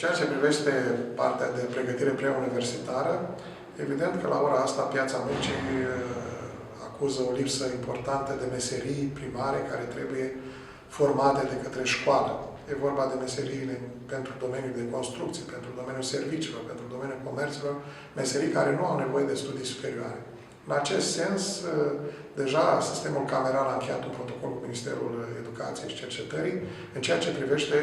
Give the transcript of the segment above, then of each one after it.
ceea ce privește partea de pregătire preuniversitară, evident că la ora asta piața muncii acuză o lipsă importantă de meserii primare care trebuie formate de către școală. E vorba de meseriile pentru domeniul de construcții, pentru domeniul serviciilor, pentru domeniul comerților, meserii care nu au nevoie de studii superioare. În acest sens, deja sistemul cameral a încheiat un protocol cu Ministerul Educației și Cercetării în ceea ce privește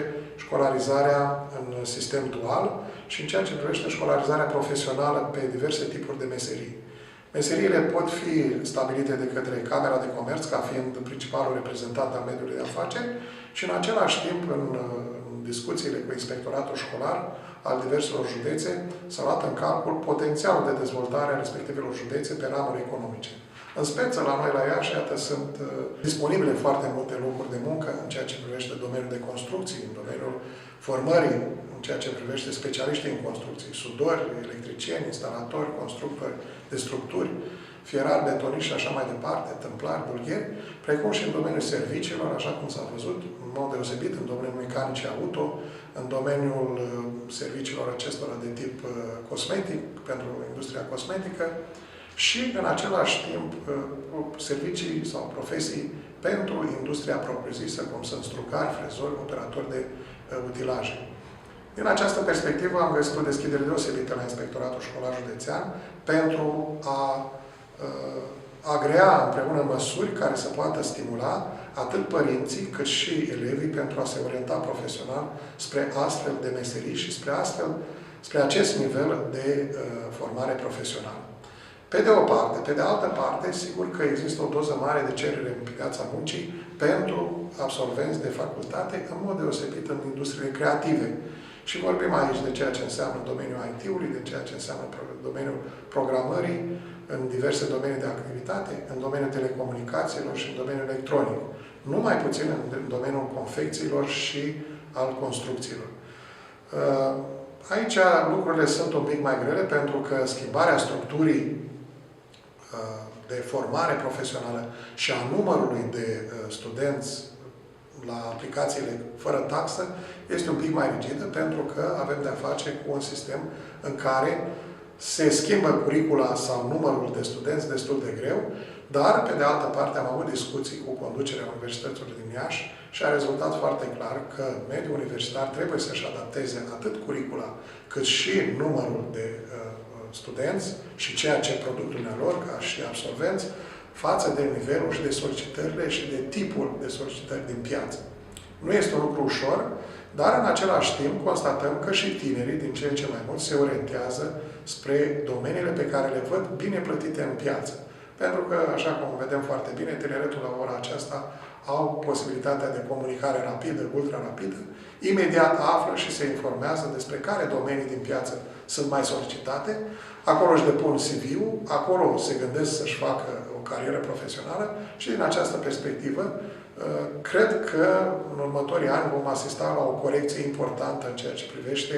școlarizarea în sistem dual și în ceea ce privește școlarizarea profesională pe diverse tipuri de meserii. Meseriile pot fi stabilite de către Camera de Comerț ca fiind principalul reprezentant al mediului de afaceri și în același timp, în discuțiile cu inspectoratul școlar al diverselor județe, s-a luat în calcul potențialul de dezvoltare a respectivelor județe pe ramuri economice. În speță, la noi la Iași, iată, sunt disponibile foarte multe locuri de muncă în ceea ce privește domeniul de construcții, în domeniul formării, în ceea ce privește specialiștii în construcții, sudori, electricieni, instalatori, constructori de structuri, fierari, betoniști și așa mai departe, tâmplari, bulgheri, precum și în domeniul serviciilor, așa cum s-a văzut, în mod deosebit în domeniul mecanicii auto, în domeniul serviciilor acestora de tip cosmetic, pentru industria cosmetică și, în același timp, servicii sau profesii pentru industria propriu-zisă, cum sunt strucari, frezori, operatori de utilaje. Din această perspectivă am găsit o deschidere deosebită la Inspectoratul Școlar Județean pentru a agrea împreună măsuri care să poată stimula atât părinții cât și elevii pentru a se orienta profesional spre astfel de meserii și spre acest nivel de formare profesională. Pe de o parte. Pe de altă parte, sigur că există o doză mare de cerere în piața muncii pentru absolvenți de facultate, în mod deosebit în industriile creative. Și vorbim aici de ceea ce înseamnă domeniul IT-ului, de ceea ce înseamnă domeniul programării, în diverse domenii de activitate, în domeniul telecomunicațiilor și în domeniul electronic. Nu mai puțin în domeniul confecțiilor și al construcțiilor. Aici lucrurile sunt un pic mai grele pentru că schimbarea structurii de formare profesională și a numărului de studenți la aplicațiile fără taxă este un pic mai rigidă pentru că avem de-a face cu un sistem în care se schimbă curicula sau numărul de studenți destul de greu, dar, pe de altă parte, am avut discuții cu conducerea Universităților din Iași și a rezultat foarte clar că mediul universitar trebuie să-și adapteze atât curicula, cât și numărul de studenți și ceea ce produc dumnealor, ca și absolvenți, față de nivelul și de solicitările și de tipul de solicitări din piață. Nu este un lucru ușor, dar în același timp constatăm că și tinerii, din ce în ce mai mult, se orientează spre domeniile pe care le văd bine plătite în piață. Pentru că, așa cum vedem foarte bine, tineretul la ora aceasta au posibilitatea de comunicare rapidă, ultra-rapidă, imediat află și se informează despre care domenii din piață sunt mai solicitate, acolo își depun CV-ul, acolo se gândesc să-și facă o carieră profesională și din această perspectivă cred că în următorii ani vom asista la o corecție importantă în ceea ce privește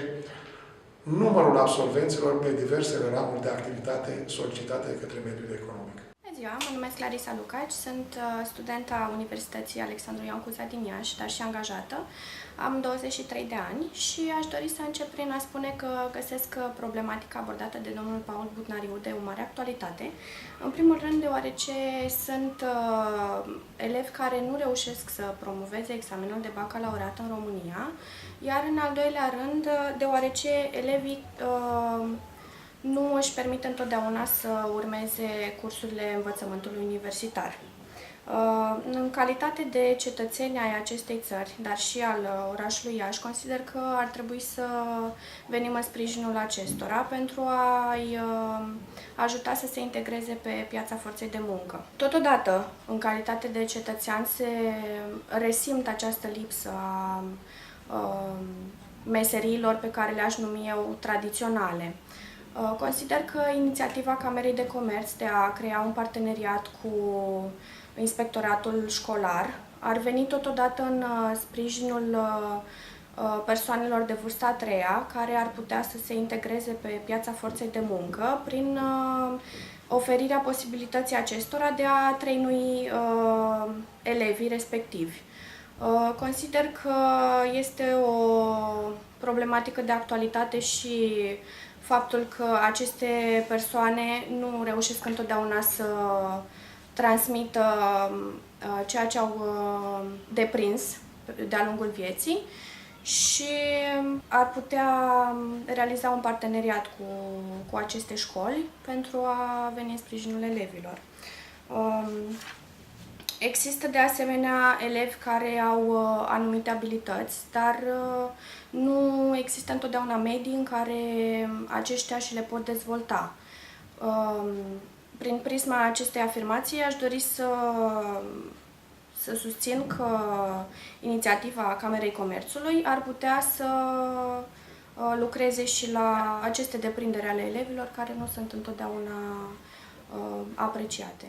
numărul absolvenților pe diversele ramuri de activitate solicitate de către mediul economic. Bună ziua, mă numesc Larisa Lucaci, sunt studenta Universității Alexandru Ioan Cuza din Iași, dar și angajată. Am 23 de ani și aș dori să încep prin a spune că găsesc problematica abordată de domnul Paul Butnariu de o mare actualitate. În primul rând, deoarece sunt elevi care nu reușesc să promoveze examenul de bacalaureat în România, iar în al doilea rând, deoarece elevii nu își permit întotdeauna să urmeze cursurile învățământului universitar. În calitate de cetățeni ai acestei țări, dar și al orașului Iași, consider că ar trebui să venim în sprijinul acestora pentru a-i ajuta să se integreze pe piața forței de muncă. Totodată, în calitate de cetățean, se resimt această lipsă a meseriilor pe care le-aș numi eu tradiționale. Consider că inițiativa Camerei de Comerț de a crea un parteneriat cu Inspectoratul Școlar ar veni totodată în sprijinul persoanelor de vârsta a treia care ar putea să se integreze pe piața forței de muncă prin oferirea posibilității acestora de a trainui elevii respectivi. Consider că este o problematică de actualitate și faptul că aceste persoane nu reușesc întotdeauna să transmită ceea ce au deprins de-a lungul vieții și ar putea realiza un parteneriat cu aceste școli pentru a veni în sprijinul elevilor. Există de asemenea elevi care au anumite abilități, dar nu există întotdeauna medii în care aceștia și le pot dezvolta. Prin prisma acestei afirmații aș dori să susțin că inițiativa Camerei Comerțului ar putea să lucreze și la aceste deprinderi ale elevilor care nu sunt întotdeauna apreciate.